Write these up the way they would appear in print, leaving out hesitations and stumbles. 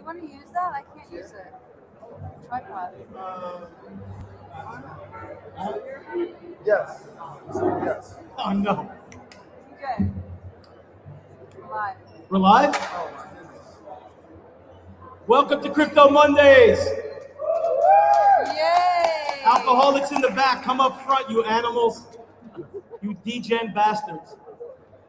you want to use that? I can't use it. Tripod. Yes. Yes. Oh no. Okay. Live. We're live? Welcome to Crypto Mondays. Yay! Alcoholics in the back, come up front, you animals. You degen bastards.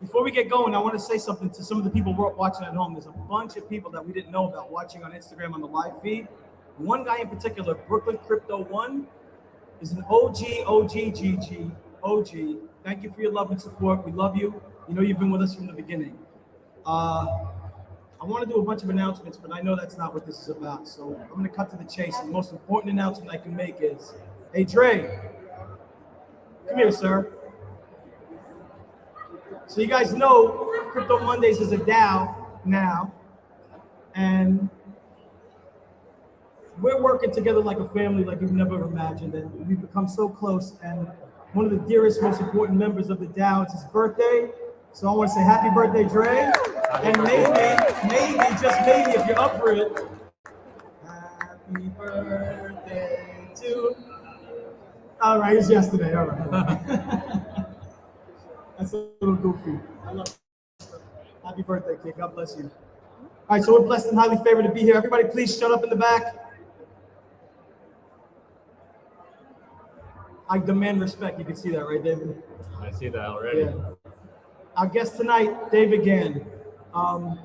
Before we get going, I want to say something to some of the people watching at home. There's a bunch of people that we didn't know about watching on Instagram on the live feed. One guy in particular, Brooklyn Crypto 1, is an OG. Thank you for your love and support. We love you. You know you've been with us from the beginning. I want to do a bunch of announcements, but I know that's not what this is about. So I'm going to cut to the chase. And the most important announcement I can make is, hey, Dre, come here, sir. So you guys know Crypto Mondays is a DAO now, and we're working together like a family like you've never imagined, and we've become so close. And one of the dearest, most important members of the DAO, it's his birthday. So I want to say happy birthday, Dre. And maybe, just maybe, if you're up for it, happy birthday to. All right, it's yesterday. All right. That's a little goofy. I love it. Happy birthday, kid. God bless you. All right, so we're blessed and highly favored to be here. Everybody, please shut up in the back. I demand respect. You can see that, right, David? I see that already. Yeah. Our guest tonight, David Gann. All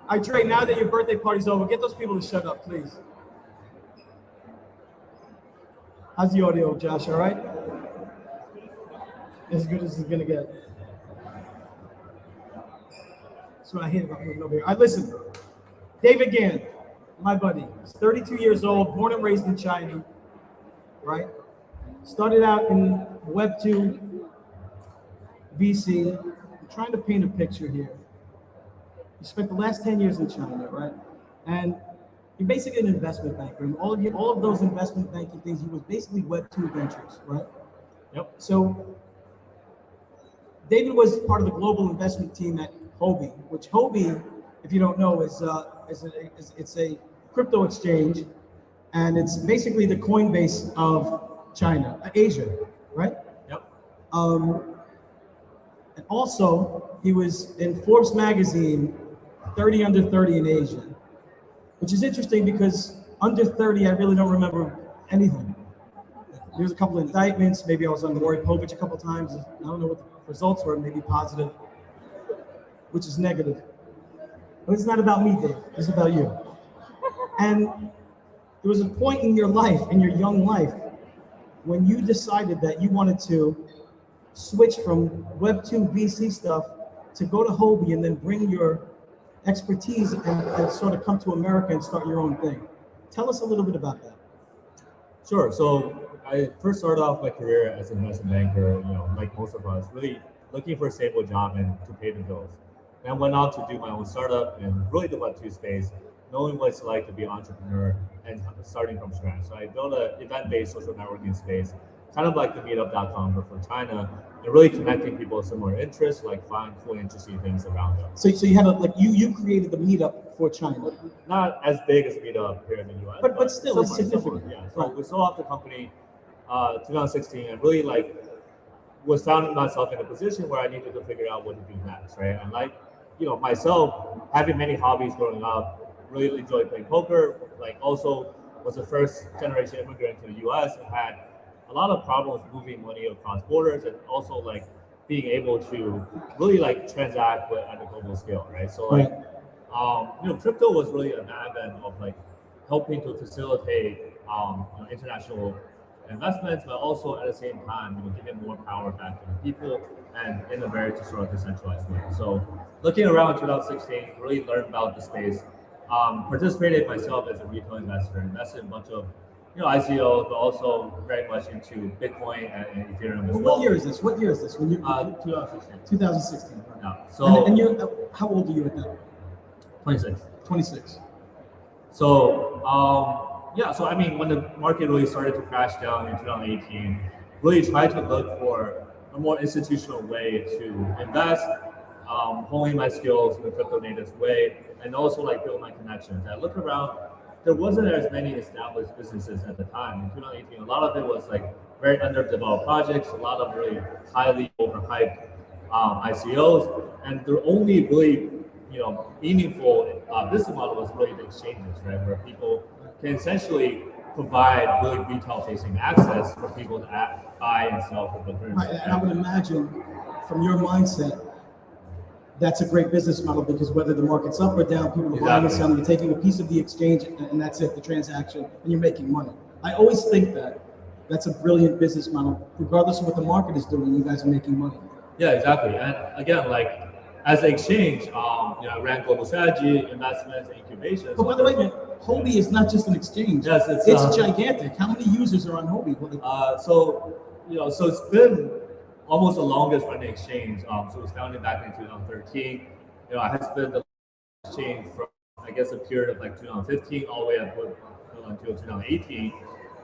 right, Trey, now that your birthday party's over, get those people to shut up, please. How's the audio, Josh? All right? As good as it's gonna get. That's what I hate about moving over here. All right, listen. David Gann, my buddy. He's 32 years old, born and raised in China, right? Started out in Web 2 VC. I'm trying to paint a picture here. He spent the last 10 years in China, right? And you're basically an investment banker. And all of those investment banking things, he was basically Web 2 ventures, right? Yep. So David was part of the global investment team at Huobi, which Huobi, if you don't know, is a crypto exchange, and it's basically the Coinbase of China, Asia, right? Yep. And also, he was in Forbes magazine, 30 under 30 in Asia, which is interesting because under 30, I really don't remember anything. There's a couple of indictments. Maybe I was on Maury Povich a couple times. I don't know what the results were, maybe positive, which is negative. But it's not about me, Dave. It's about you. And there was a point in your life, in your young life, when you decided that you wanted to switch from Web 2 VC stuff to go to Huobi and then bring your expertise and sort of come to America and start your own thing. Tell us a little bit about that. Sure. So I first started off my career as an investment banker, like most of us, really looking for a stable job and to pay the bills. Then I went on to do my own startup and really the Web 2 space, knowing what it's like to be an entrepreneur and starting from scratch. So I built an event-based social networking space, kind of like the meetup.com, but for China, and really connecting people with similar interests, like find cool, interesting things around them. So you had you created the meetup for China. Not as big as meetup here in the US, but still it's significant. Yeah. So we sold off the company 2016 and really was found myself in a position where I needed to figure out what to do next, right? And myself, having many hobbies growing up, really enjoyed playing poker, also was the first generation immigrant to the US and had a lot of problems moving money across borders and also being able to really transact at a global scale, right? So crypto was really an advent of helping to facilitate international investments, but also at the same time, giving more power back to the people and in a very sort of decentralized way. So looking around in 2016, really learned about the space, participated myself as a retail investor, invested in a bunch of ICO, but also very much into Bitcoin and Ethereum as well. What year is this? When you 2016. 2016. Right. Yeah. So and you're how old are you at that? 26. 26. So so I mean, when the market really started to crash down in 2018, really tried to look for a more institutional way to invest, honing my skills in the crypto native way, and also like build my connections. I look around, there wasn't as many established businesses at the time. In 2018, a lot of it was like very underdeveloped projects, a lot of really highly overhyped ICOs, and the only really meaningful business model was really the exchanges, right, where people can essentially provide really retail-facing access for people to buy and sell cryptocurrency. Right, and I would imagine from your mindset, that's a great business model because whether the market's up or down, people are buying and selling, you're taking a piece of the exchange and that's it, the transaction, and you're making money. I always think that that's a brilliant business model. Regardless of what the market is doing, you guys are making money. Yeah, exactly. And again, like as an exchange, I ran global strategy, investments, incubation. But by the way, man, Hobie is not just an exchange. Yes, it's gigantic. How many users are on Hobie? So it's been almost the longest running exchange. So it was founded back in 2013. I had spent the exchange from, I guess, a period of like 2015 all the way up until 2018.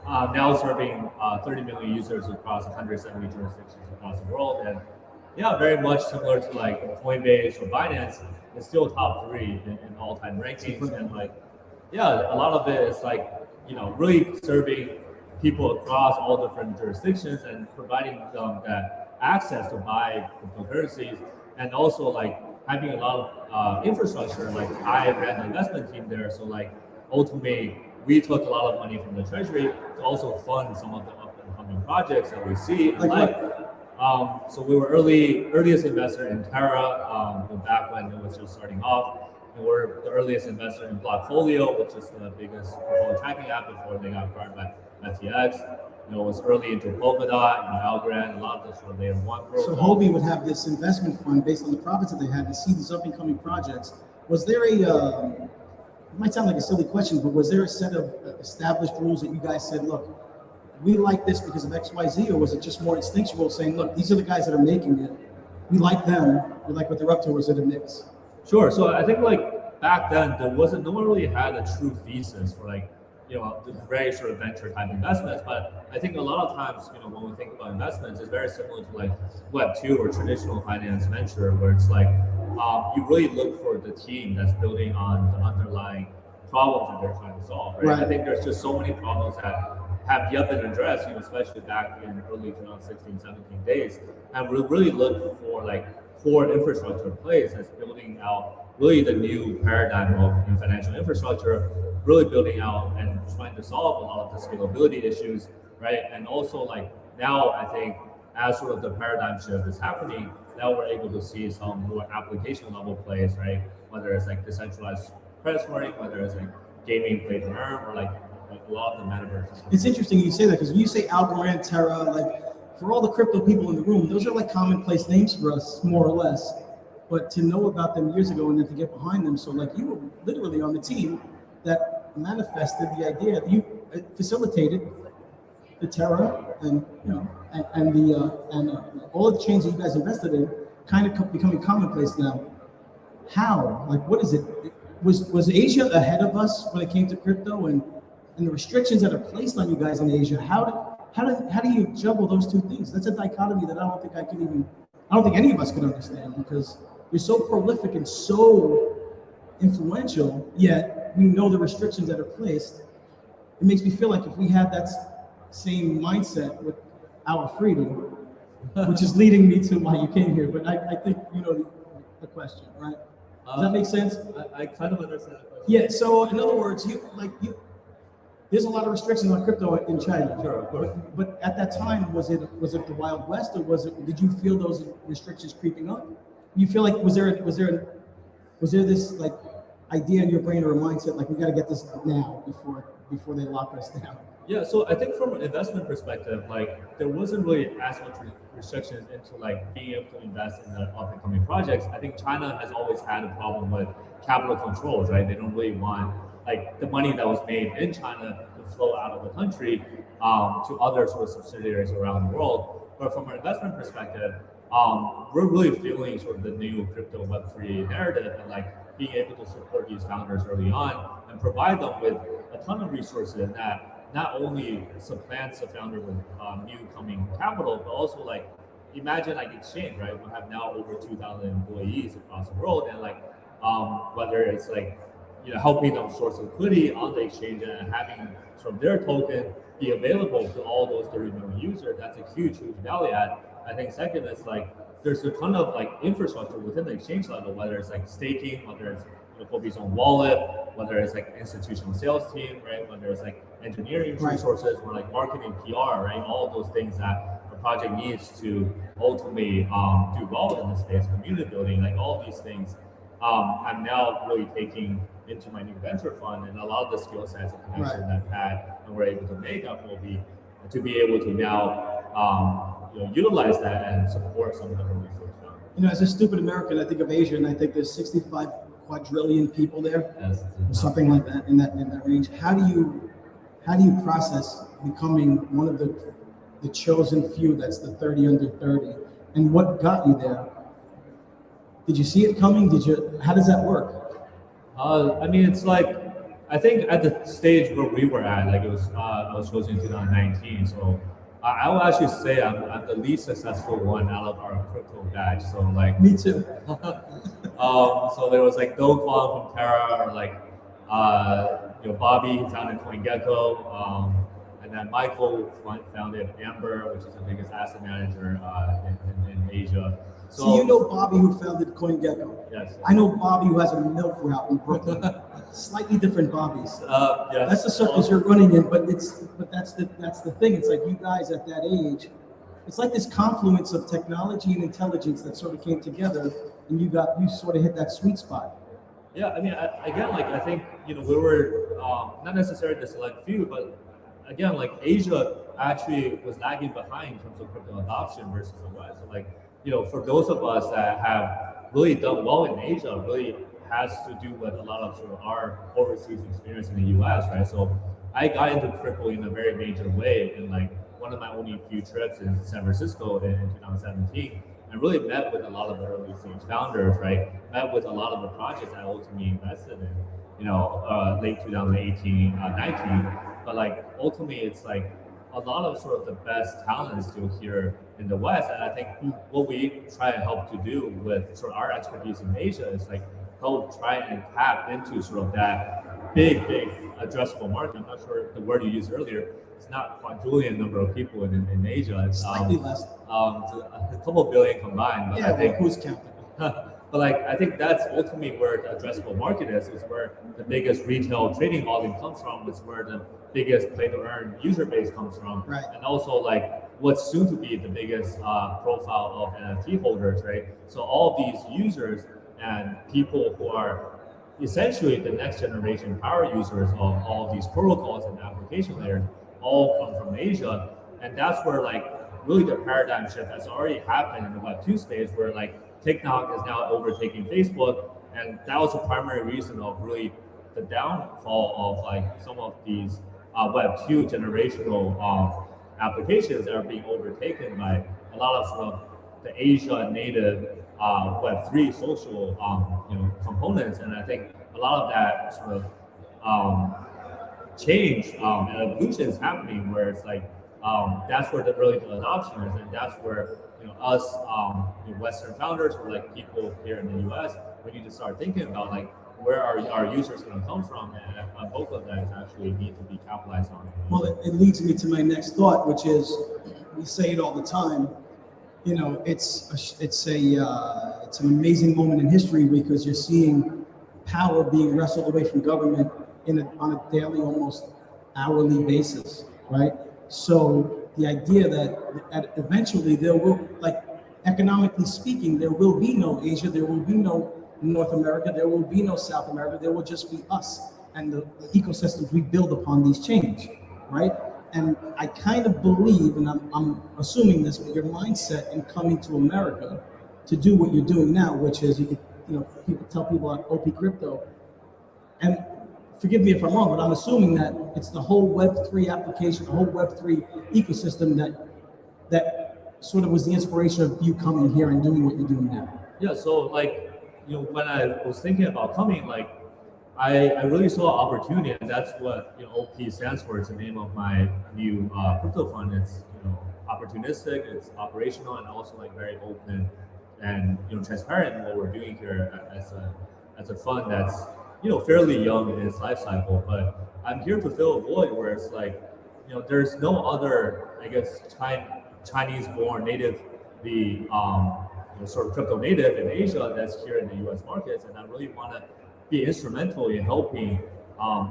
Now serving 30 million users across 170 jurisdictions across the world. And yeah, very much similar to like Coinbase or Binance, it's still top 3 in all-time rankings. And like, yeah, a lot of it is like, really serving people across all different jurisdictions and providing them that access to buy cryptocurrencies, and also like having a lot of infrastructure. Like I ran the investment team there, so like ultimately we took a lot of money from the treasury to also fund some of the up and coming projects that we see. So we were earliest investor in Terra back when it was just starting off. And we're the earliest investor in Blockfolio, which is the biggest portfolio tracking app before they got acquired by FTX. Was early into Polkadot, Algorand, a lot of those were layer 1 protocols. So Hobie would have this investment fund based on the profits that they had to see these up and coming projects. Was there it might sound like a silly question, but was there a set of established rules that you guys said, look, we like this because of XYZ, or was it just more instinctual saying, look, these are the guys that are making it, we like them, we like what they're up to, or was it a mix? Sure. So I think like back then no one really had a true thesis for like the very sort of venture type investments. But I think a lot of times when we think about investments, it's very similar to like Web2 or traditional finance venture, where it's like you really look for the team that's building on the underlying problems that they're trying to solve. Right? I think there's just so many problems that have yet been addressed, especially back in early 2016, 17 days, and we really look for like core infrastructure in place that's building out really the new paradigm of financial infrastructure, really building out and trying to solve a lot of the scalability issues, right? And also like now I think as sort of the paradigm shift is happening, now we're able to see some more application level plays, right? Whether it's like decentralized credit scoring, whether it's like gaming play to earn, or like a lot of the metaverse. It's interesting you say that, because when you say Algorand, Terra, like for all the crypto people in the room, those are like commonplace names for us, more or less. But to know about them years ago and then to get behind them, so like you were literally on the team that manifested the idea, that you facilitated the Terra and all of the chains that you guys invested in kind of becoming commonplace now. How? Like, what is it? Was Asia ahead of us when it came to crypto and the restrictions that are placed on you guys in Asia? How do you juggle those two things? That's a dichotomy that I don't think any of us could understand, because you're so prolific and so influential, yet we know the restrictions that are placed. It makes me feel like if we had that same mindset with our freedom, which is leading me to why you came here, but I think you know the question, right? Does that make sense? I kind of understand the question. Yeah, so in other words, there's a lot of restrictions on crypto in China. Sure, of course. But at that time, was it the Wild West, or did you feel those restrictions creeping up? You feel like was there this like idea in your brain or a mindset like we got to get this now before they lock us down? Yeah, so I think from an investment perspective, like there wasn't really as much restrictions into like being able to invest in the up and coming projects. I think China has always had a problem with capital controls, right? They don't really want like the money that was made in China to flow out of the country to other sort of subsidiaries around the world. But from an investment perspective, we're really feeling sort of the new crypto Web3 narrative and like being able to support these founders early on and provide them with a ton of resources that not only supplants the founder with new coming capital, but also like imagine like exchange, right? We have now over 2,000 employees across the world, and like whether it's like helping them source liquidity on the exchange and having sort of their token be available to all those 30 million users, that's a huge value add. I think second is like there's a ton of like infrastructure within the exchange level, whether it's like staking, whether it's Kobe's own wallet, whether it's like institutional sales team, right? Whether it's like engineering resources or like marketing, PR, right? All those things that a project needs to ultimately do well in the space, community building, like all these things. I'm now really taking into my new venture fund, and a lot of the skill sets and connections that I've had and we're able to make up will be to be able to now utilize that and support some of the early stage founders. As a stupid American, I think of Asia, and I think there's 65 quadrillion people there, or something like that in that range. How do you process becoming one of the chosen few that's the 30 under 30, and what got you there? Did you see it coming? How does that work? I mean, it's like, I think at the stage where we were at, like it was, I was chosen in 2019. So I will actually say I'm the least successful one out of our crypto batch. So like, me too. So there was like Do Kwon from Terra, or like, Bobby who founded CoinGecko, and then Michael founded Amber, which is the biggest asset manager in Asia. So you know Bobby who founded CoinGecko. Yes. I know Bobby who has a milk route in Brooklyn. Slightly different Bobbies. Yes. That's the circles you're running in, but that's the thing. It's like you guys at that age, it's like this confluence of technology and intelligence that sort of came together, and you sort of hit that sweet spot. Yeah, I mean, again, like I think we were not necessarily the select few, but again, like Asia actually was lagging behind in terms of crypto adoption versus the West. So like, for those of us that have really done well in Asia, really has to do with a lot of sort of our overseas experience in the US, right? So I got into crypto in a very major way in like one of my only few trips in San Francisco in 2017, and really met with a lot of the early stage founders, right? Met with a lot of the projects I ultimately invested in, late 2018, 19. But like ultimately, it's like a lot of sort of the best talents still here in the West, and I think what we try and help to do with sort of our expertise in Asia is like help try and tap into sort of that big addressable market. I'm not sure the word you used earlier. It's not quadrillion number of people in Asia. It's slightly less. A couple billion combined. But yeah, I think who's counting? But like I think that's ultimately where the addressable market is where the biggest retail trading volume comes from. It's where the biggest play to earn user base comes from. Right. And also like what's soon to be the biggest profile of NFT holders, right? So all these users and people who are essentially the next generation power users of all of these protocols and application layers all come from Asia. And that's where like really the paradigm shift has already happened in the Web2 space, where like TikTok is now overtaking Facebook, and that was the primary reason of really the downfall of like some of these Web2 generational applications that are being overtaken by a lot of sort of the Asia native Web3 social components. And I think a lot of that sort of change and evolution is happening, where it's like that's where really the adoption is, and that's where us Western founders or like people here in the US, we need to start thinking about like where are our users going to come from, and both of that actually need to be capitalized on. Well, it leads me to my next thought, which is we say it all the time. It's an amazing moment in history because you're seeing power being wrestled away from government on a daily, almost hourly basis, right? So the idea that eventually there will, like economically speaking, there will be no Asia, there will be no North America, there will be no South America, there will just be us and the ecosystems we build upon these chains, right? And I kind of believe, and I'm assuming this, but your mindset in coming to America to do what you're doing now, which is people tell people about OP crypto, and forgive me if I'm wrong, but I'm assuming that it's the whole Web3 application, the whole Web3 ecosystem that sort of was the inspiration of you coming here and doing what you're doing now. Yeah, so like, when I was thinking about coming, like, I really saw opportunity, and that's what OP stands for. It's the name of my new crypto fund. It's opportunistic, it's operational, and also like very open and transparent in what we're doing here as a fund that's fairly young in its life cycle. But I'm here to fill a void where it's like there's no other, I guess, Chinese-born native, the sort of crypto native in Asia that's here in the U.S. markets, and I really want to be instrumental in helping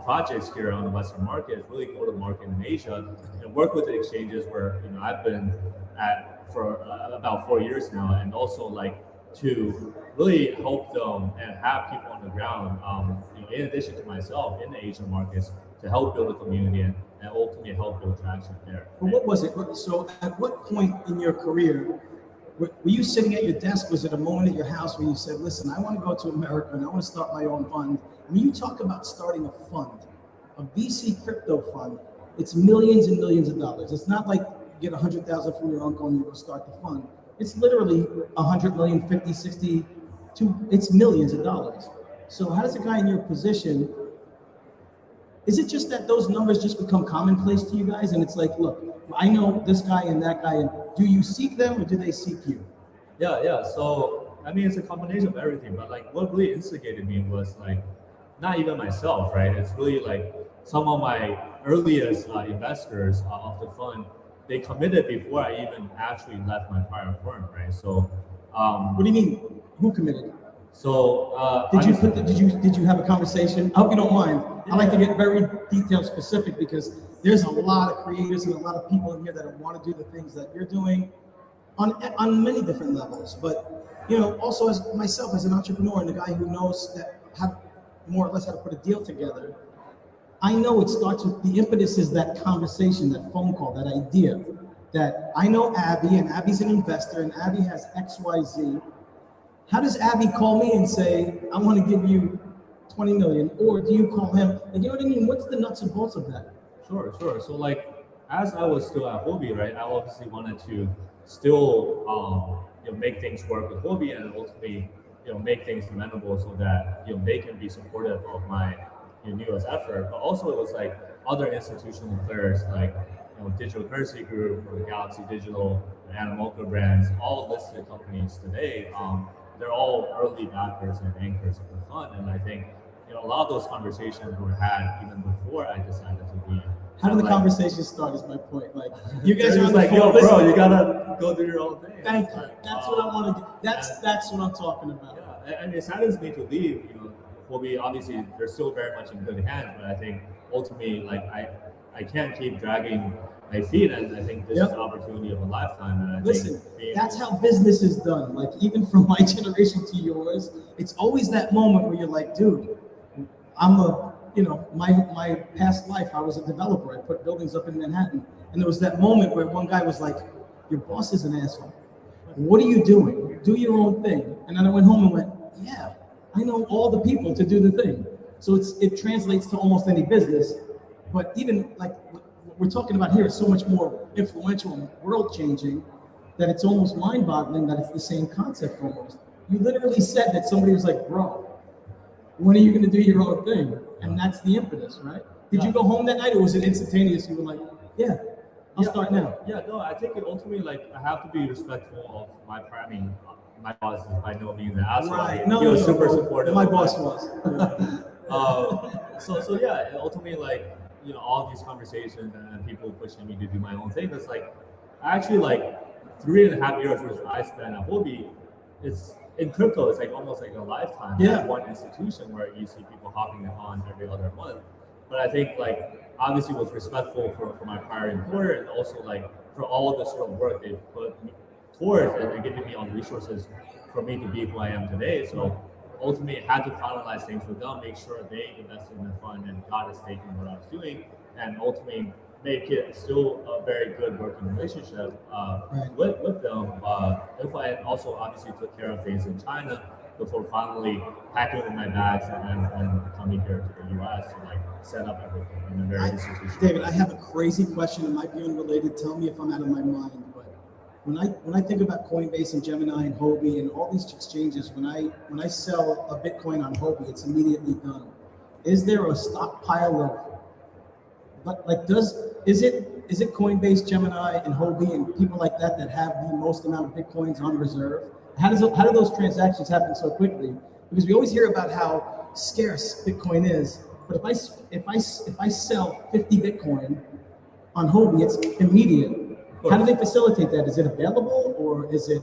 projects here on the Western market really go to market in Asia and work with the exchanges where I've been at for about 4 years now, and also like to really help them and have people on the ground, in addition to myself, in the Asian markets to help build a community and ultimately help build traction there. Well, what was it? So at what point in your career were you sitting at your desk? Was it a moment at your house where you said, listen, I want to go to America and I want to start my own fund? When you talk about starting a fund, a VC crypto fund, it's millions and millions of dollars. It's not like you get 100,000 from your uncle and you go start the fund. It's literally 100 million, 50, 60, it's millions of dollars. So how does a guy in your position, is it just that those numbers just become commonplace to you guys? And it's like, look, I know this guy and that guy, and do you seek them or do they seek you? Yeah. So, I mean, it's a combination of everything, but like what really instigated me was like, not even myself, right? It's really like some of my earliest investors of the fund, they committed before I even actually left my prior firm, right? So, what do you mean? Who committed? So, did you have a conversation? I hope you don't mind. Yeah. I like to get very detailed specific because there's a lot of creators and a lot of people in here that want to do the things that you're doing on many different levels. But also as myself as an entrepreneur and a guy who knows that more or less how to put a deal together, I know it starts with the impetus is that conversation, that phone call, that idea that I know Abby and Abby's an investor and Abby has XYZ. How does Abby call me and say, I want to give you 20 million? Or do you call him? Like, you know what I mean? What's the nuts and bolts of that? Sure. So like, as I was still at Hobie, right, I obviously wanted to still make things work with Hobie and ultimately make things amenable so that they can be supportive of my newest effort. But also it was like other institutional players like Digital Currency Group or Galaxy Digital, Animoca brands, all listed companies today. They're all early backers and anchors of the fund, and I think a lot of those conversations were had even before I decided to leave. How did the conversation start? Is my point. Like you guys are like, yo, bro, you gotta go do your own thing. Thank you. That's what I want to do. That's what I'm talking about. Yeah, and it saddens me to leave. Hobie, obviously they're still very much in good hands, but I think ultimately, like I can't keep dragging my feet, and I think this is the opportunity of a lifetime. And I Listen, think that's how business is done. Like even from my generation to yours, it's always that moment where you're like, dude, my past life, I was a developer. I put buildings up in Manhattan, and there was that moment where one guy was like, your boss is an asshole. What are you doing? Do your own thing. And then I went home and went, yeah, I know all the people to do the thing. So it translates to almost any business. But even like what we're talking about here is so much more influential and world-changing that it's almost mind-boggling that it's the same concept almost. You literally said that somebody was like, bro, when are you going to do your own thing? And that's the impetus, right? Did you go home that night or was it instantaneous? You were like, yeah, I'll start now. Yeah, no, I think it ultimately, like, I have to be respectful of my priming. My boss is by no means an asshole. Right. He was super supportive. My boss was. So yeah, ultimately, like, all these conversations and people pushing me to do my own thing. It's like, actually, like 3.5 years which I spent at Hobie, it's in crypto. It's like almost like a lifetime. Yeah. At one institution where you see people hopping on every other month. But I think like obviously was respectful for my prior employer and also like for all of the sort of work they've put towards and giving me all the resources for me to be who I am today. So ultimately I had to finalize things with them, make sure they invested in the fund and got a stake in what I was doing, and ultimately make it still a very good working relationship with them. And also obviously took care of things in China before finally packing up my bags and coming here to the US to like set up everything in a very institutional David, I have a crazy question. It might be unrelated. Tell me if I'm out of my mind. But when I think about Coinbase and Gemini and Hobie and all these exchanges, when I sell a Bitcoin on Hobie, it's immediately done. Is there a stockpile of, but like, is it Coinbase, Gemini, and Huobi and people like that have the most amount of Bitcoins on reserve? How do those transactions happen so quickly? Because we always hear about how scarce Bitcoin is, but if I sell 50 Bitcoin on Huobi, it's immediate. How do they facilitate that? Is it available, or is it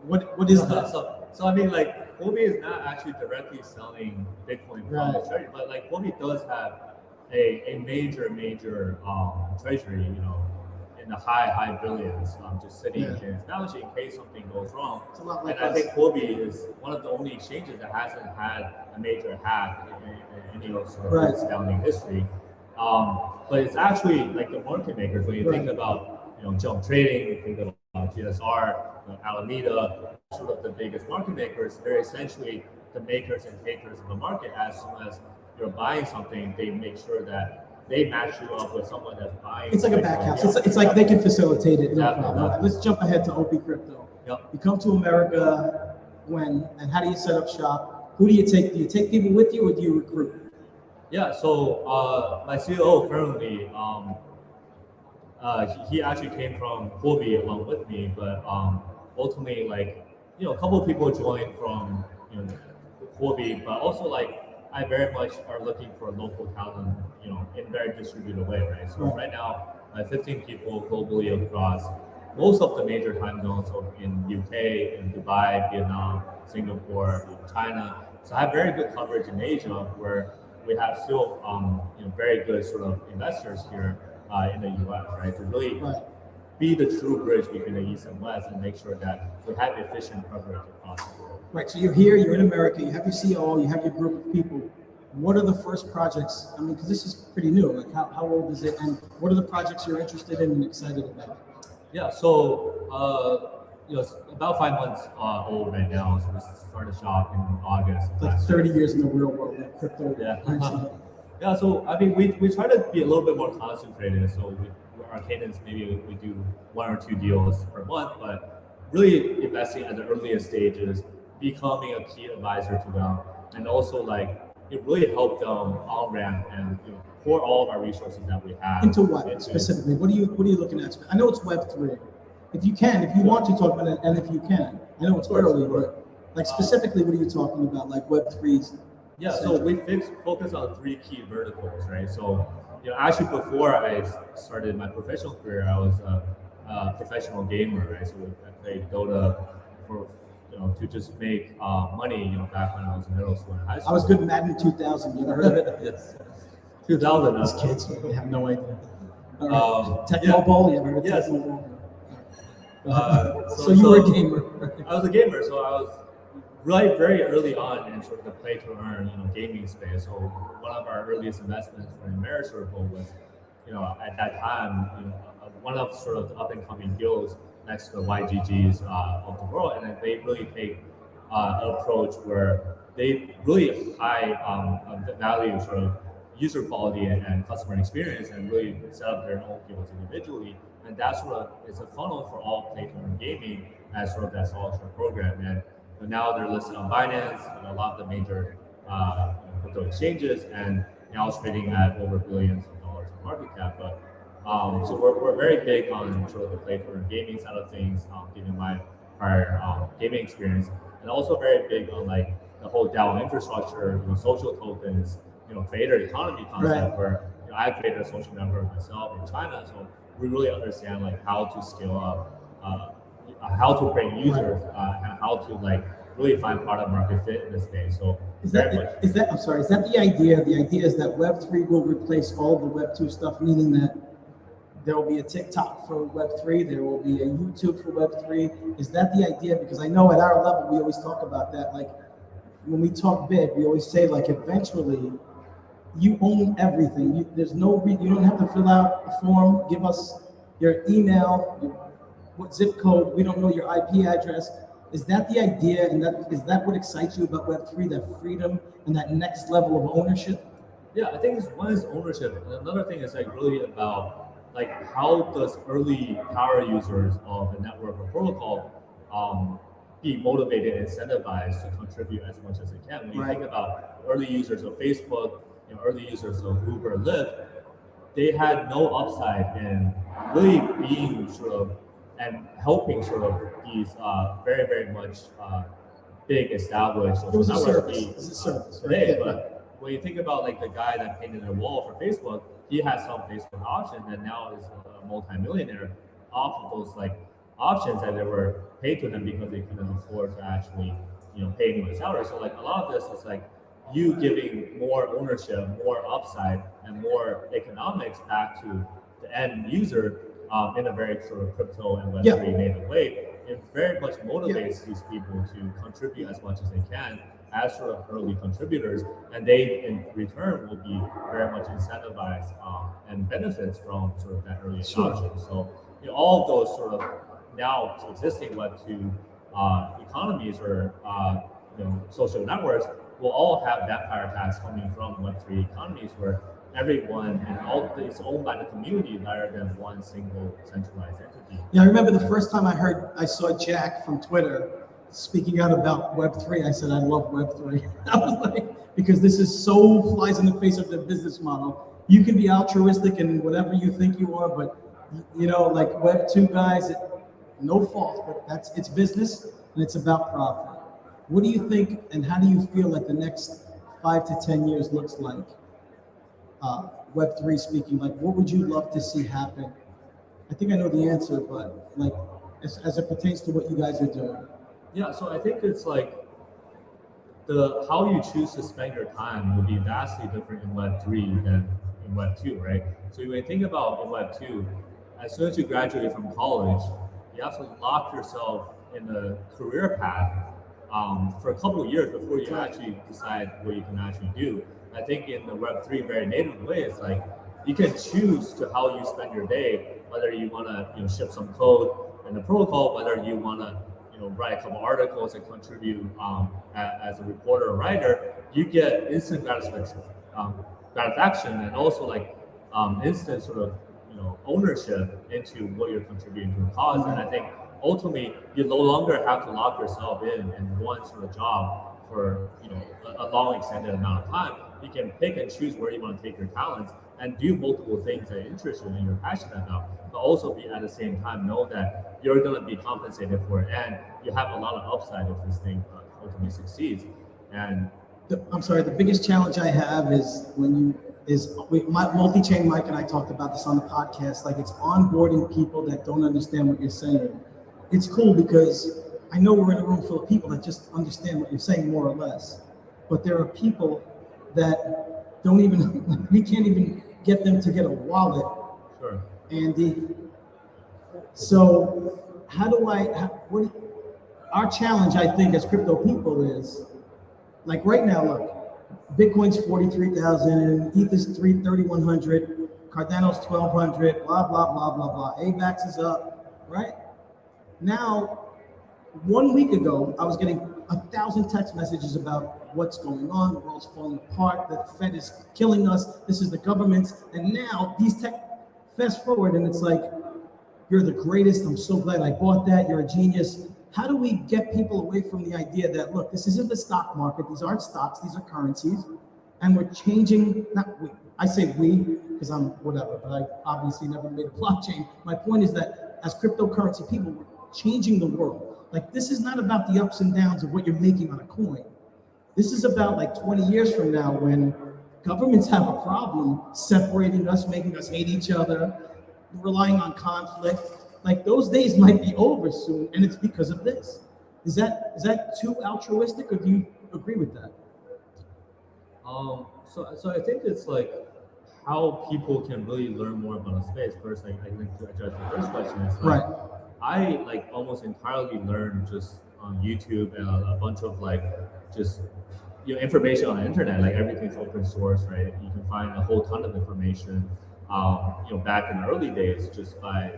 what is that? So I mean, like Huobi is not actually directly selling Bitcoin from the treasury, but like Huobi does have a major treasury, in the high billions, just sitting in its balance sheet in case something goes wrong. It's a lot like and I think Huobi is one of the only exchanges that hasn't had a major hack in any sort of its founding history. But it's actually like the market makers. When you think about jump trading, you think about GSR, Alameda, sort of the biggest market makers. They're essentially the makers and takers of the market. As soon as you're buying something, they make sure that they match you up with someone that's buying. It's like a back house. It's like they can facilitate it. No problem. Exactly. Let's jump ahead to OP Crypto. Yep. You come to America when, and how do you set up shop? Who do you take? Do you take people with you, or do you recruit? Yeah. So my CEO currently, he actually came from Huobi along with me, but ultimately, like a couple of people joined from Huobi, but also like I very much are looking for local talent, in a very distributed way, right? So right now, 15 people globally across most of the major time zones, so in UK, in Dubai, Vietnam, Singapore, China. So I have very good coverage in Asia, where we have still, very good sort of investors here in the US, right? To really be the true bridge between the East and West and make sure that we have efficient coverage across the world. Right. So you're here. You're in America. You have your CEO. You have your group of people. What are the first projects? I mean, because this is pretty new. Like, how old is it? And what are the projects you're interested in and excited about? Yeah. So it's about 5 months old right now. So we started shop in August. Like 30 years in the real world, like crypto. Yeah. Yeah. So I mean, we try to be a little bit more concentrated. So our cadence, maybe we do 1 or 2 deals per month, but really investing at the earliest stages, becoming a key advisor to them, and also like it really helped them on ramp and pour all of our resources that we have into what specifically? What are you looking at? I know it's Web3. If you want to talk about it, and if you can, I know it's early, but like specifically, what are you talking about? Like Web3s? Yeah, so we focus on 3 key verticals, right? So actually before I started my professional career, I was a professional gamer, right? So I played Dota for to just make money, back when I was in middle school and high school. I was good at Madden 2000. You ever heard of it? Yes. 2000. These kids, they have no idea. Tecmo Bowl, you ever heard of Tecmo Bowl? So you were a gamer. I was a gamer, so I was very early on in sort of the play to earn, gaming space. So one of our earliest investments in Americircle was, at that time, one of sort of the up and coming guilds next to the YGGs of the world, and then they really take an approach where they really high value sort of user quality and customer experience, and really set up their own guilds individually. And that's sort of it's a funnel for all play to earn gaming as sort of that software program. And now they're listed on Binance and a lot of the major crypto exchanges, and now it's trading at over billions of dollars in market cap. But so we're very big on sort of the play to earn gaming side of things, given my prior gaming experience, and also very big on like the whole DAO infrastructure, social tokens, creator economy concept, where I created a social network myself in China, so we really understand like how to scale up, how to bring users, and how to like really find product market fit in this space. So is that the idea? The idea is that Web3 will replace all the Web2 stuff, meaning that there will be a TikTok for Web3, there will be a YouTube for Web3. Is that the idea? Because I know at our level, we always talk about that. Like when we talk big, we always say like eventually you own everything. You don't have to fill out a form, give us your email, what zip code, we don't know your IP address. Is that the idea, and is that what excites you about Web3, that freedom and that next level of ownership? Yeah, I think one is ownership, and another thing is like really about like how does early power users of a network or protocol be motivated and incentivized to contribute as much as they can. When you think about early users of Facebook, early users of Uber, Lyft, they had no upside in really being sort of and helping sort of these very, very much big established It was a social service. networks It was a service, right? today. Yeah. But when you think about like the guy that painted a wall for Facebook, he has some Facebook options and now is a multimillionaire off of those like options that they were paid to them because they couldn't afford to actually, pay anyone salary. So like a lot of this is like you giving more ownership, more upside, and more economics back to the end user in a very sort of crypto and Web3 native way. It very much motivates these people to contribute as much as they can as sort of early contributors, and they in return will be very much incentivized and benefits from sort of that early adoption. So all of those sort of now existing Web2 economies or social networks will all have that power tax coming from Web3 economies where everyone and all is owned by the community rather than one single centralized entity. Yeah, I remember the first time I saw Jack from Twitter speaking out about Web3. I said, I love Web3. I was like, because this is so flies in the face of the business model. You can be altruistic and whatever you think you are, but like Web2 guys, no fault, but it's business and it's about profit. What do you think and how do you feel like the next 5 to 10 years looks like? Web3 speaking, like what would you love to see happen? I think I know the answer, but like as it pertains to what you guys are doing. Yeah, so I think it's like how you choose to spend your time will be vastly different in Web3 than in Web2, right? So when you think about in Web2, as soon as you graduate from college, you have to lock yourself in a career path for a couple of years before you actually decide what you can actually do. I think in the Web3 very native way, it's like you can choose to how you spend your day, whether you want to ship some code in the protocol, whether you want to write a couple articles and contribute as a reporter or writer. You get instant gratification and also like instant sort of ownership into what you're contributing to the cause. And I think ultimately you no longer have to lock yourself in one sort of job for a long extended amount of time. You can pick and choose where you want to take your talents and do multiple things that interest you and you're passionate about, but also be at the same time know that you're going to be compensated for it and you have a lot of upside if this thing ultimately succeeds. And the biggest challenge I have is multi-chain Mike and I talked about this on the podcast, like it's onboarding people that don't understand what you're saying. It's cool because I know we're in a room full of people that just understand what you're saying more or less, but there are people that don't even, we can't even get them to get a wallet. Sure. Andy. So our challenge, I think, as crypto people is, like right now, look, Bitcoin's 43,000, ETH's 3,100, Cardano's 1,200, blah, blah, blah, blah, blah. AVAX is up, right? Now, 1 week ago, I was getting 1,000 text messages about what's going on, the world's falling apart, the Fed is killing us, this is the government's, and now fast forward and it's like, you're the greatest, I'm so glad I bought that, you're a genius. How do we get people away from the idea that, look, this isn't the stock market, these aren't stocks, these are currencies, and we're changing, not we, I say we, because I'm whatever, but I obviously never made a blockchain. My point is that as cryptocurrency people, we're changing the world. Like this is not about the ups and downs of what you're making on a coin. This is about like 20 years from now when governments have a problem separating us, making us hate each other, relying on conflict. Like those days might be over soon, and it's because of this. Is that too altruistic, or do you agree with that? So I think it's like how people can really learn more about a space. First, I think to address the first question is like, right. I like almost entirely learned just on YouTube and a bunch of like just information on the internet. Like everything's open source, right? You can find a whole ton of information. Back in the early days, just by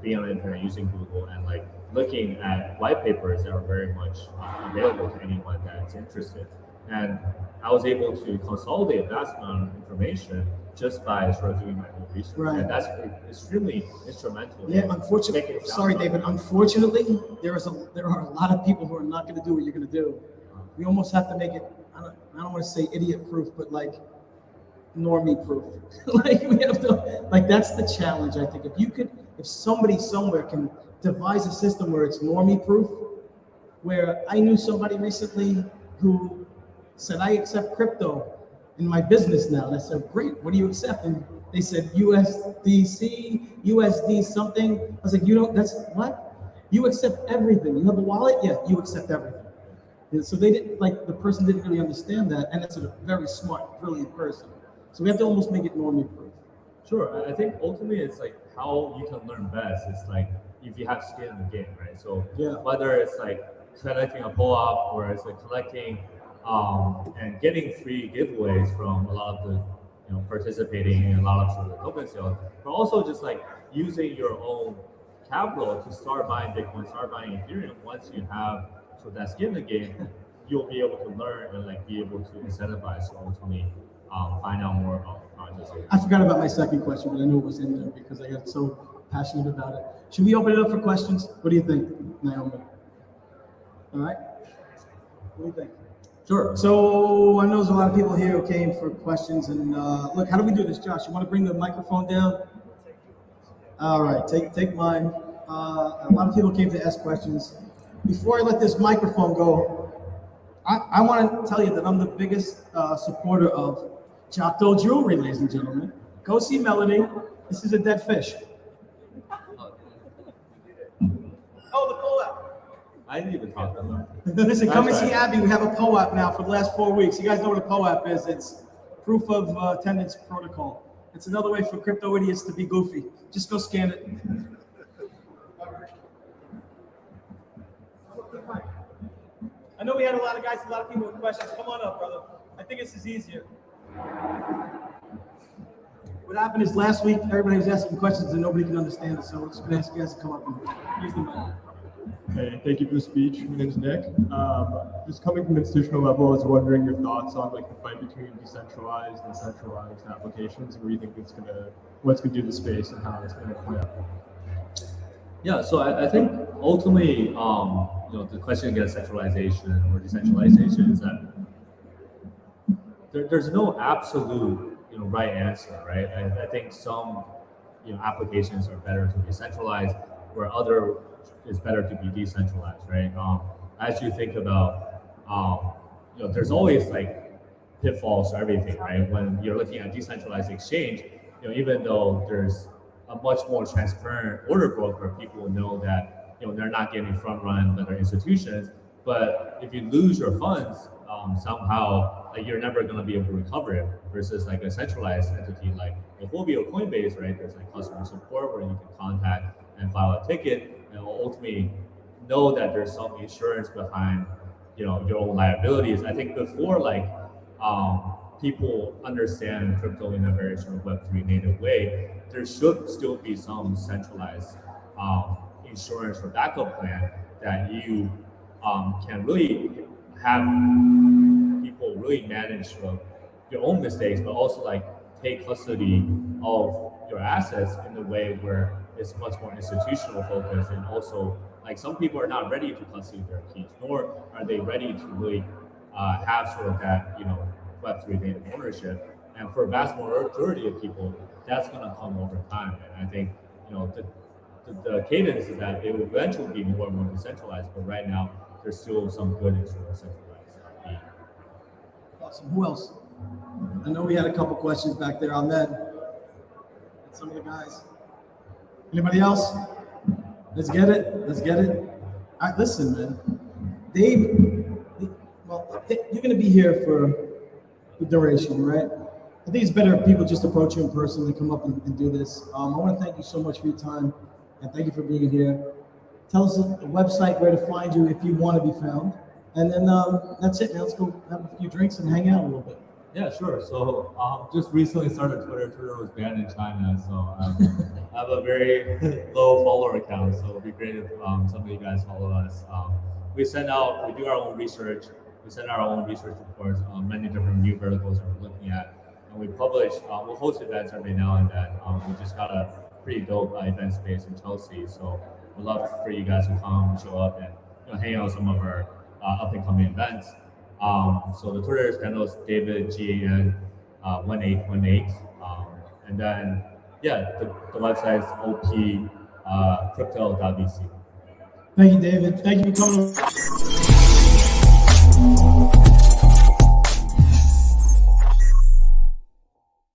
being on the internet using Google and like looking at white papers that are very much available to anyone that's interested. And I was able to consolidate a vast amount of information just by sort of doing my own research. Right. And that's extremely instrumental. Yeah, unfortunately, sorry, David. Unfortunately, there are a lot of people who are not going to do what you're going to do. We almost have to make it, I don't want to say idiot proof, but like normie proof. Like we have to, like that's the challenge. I think if somebody somewhere can devise a system where it's normie proof, where I knew somebody recently who said, I accept crypto in my business now. And I said, great, what do you accept? And they said USDC, USD something. I was like, you don't, that's what? You accept everything. You have a wallet? Yeah, you accept everything. And so they didn't, like the person didn't really understand that. And it's a very smart, brilliant person. So we have to almost make it normie proof. Sure, I think ultimately it's like how you can learn best. It's like if you have skin in the game, right? So Yeah. whether it's like collecting a co-op or it's like collecting and getting free giveaways from a lot of the participating in a lot of sort of the token sales, but also just like using your own capital to start buying Bitcoin, start buying Ethereum. Once you have sort of that skin in the game, you'll be able to learn and like be able to incentivize to ultimately find out more about the projects. I forgot about my second question, but I knew it was in there because I got so passionate about it. Should we open it up for questions? What do you think, Naomi? All right. What do you think? Sure. So I know there's a lot of people here who came for questions. And look, how do we do this, Josh? You want to bring the microphone down? All right, take mine. A lot of people came to ask questions. Before I let this microphone go, I want to tell you that I'm the biggest supporter of Choctaw Jewelry, ladies and gentlemen. Go see Melody. This is a dead fish. Oh, the co-op. I didn't even talk about that. Listen, come and see Abby. We have a co-op now for the last 4 weeks. You guys know what a co-op is. It's proof of attendance protocol. It's another way for crypto idiots to be goofy. Just go scan it. I know we had a lot of guys, a lot of people with questions. Come on up, brother. I think this is easier. What happened is last week, everybody was asking questions and nobody could understand it. So we're just going to ask you guys to come up and use the mic. Okay, thank you for the speech. My name is Nick. Just coming from an institutional level, I was wondering your thoughts on like the fight between decentralized and centralized applications, and where you think what's gonna do the space and how it's gonna play out. Yeah, so I think ultimately, the question against centralization or decentralization is that there's no absolute, right answer, right? I think some, applications are better to be centralized, where other is better to be decentralized, right? As you think about, there's always like pitfalls to everything, right? When you're looking at decentralized exchange, even though there's a much more transparent order book where people know that, they're not getting front run by their institutions, but if you lose your funds, somehow, like you're never going to be able to recover it versus like a centralized entity like Huobi or Coinbase, right? There's like customer support where you can contact and file a ticket and ultimately know that there's some insurance behind, your own liabilities. I think before like people understand crypto in a very sort of Web3 native way, there should still be some centralized insurance or backup plan that you can really have people really manage sort of your own mistakes, but also like take custody of your assets in a way where it's much more institutional focused, and also like some people are not ready to custody their keys, nor are they ready to really have sort of that Web3 native ownership. And for a vast majority of people, that's going to come over time. And I think the cadence is that it will eventually be more and more decentralized, but right now there's still some good in sort of centralized. Awesome. Who else? I know we had a couple questions back there. Ahmed. Some of the guys. Anybody else? Let's get it. All right, listen, man. Dave, you're going to be here for the duration, right? I think it's better if people just approach you in person and come up and do this. I want to thank you so much for your time, and thank you for being here. Tell us the website where to find you if you want to be found. And then that's it, man. Let's go have a few drinks and hang out a little bit. Yeah, sure. So just recently started Twitter. Twitter was banned in China, so I have a very low follower account. So it'd be great if some of you guys follow us. We do our own research. We send our own research reports on many different new verticals that we're looking at. And we publish, we'll host events every now and then. We just got a pretty dope event space in Chelsea. So we'd love for you guys to come, show up, and hang out with some of our up and coming events. So the Twitter handle is David GAN 1818. And then, yeah, the website is op crypto.vc. Thank you, David. Thank you for coming.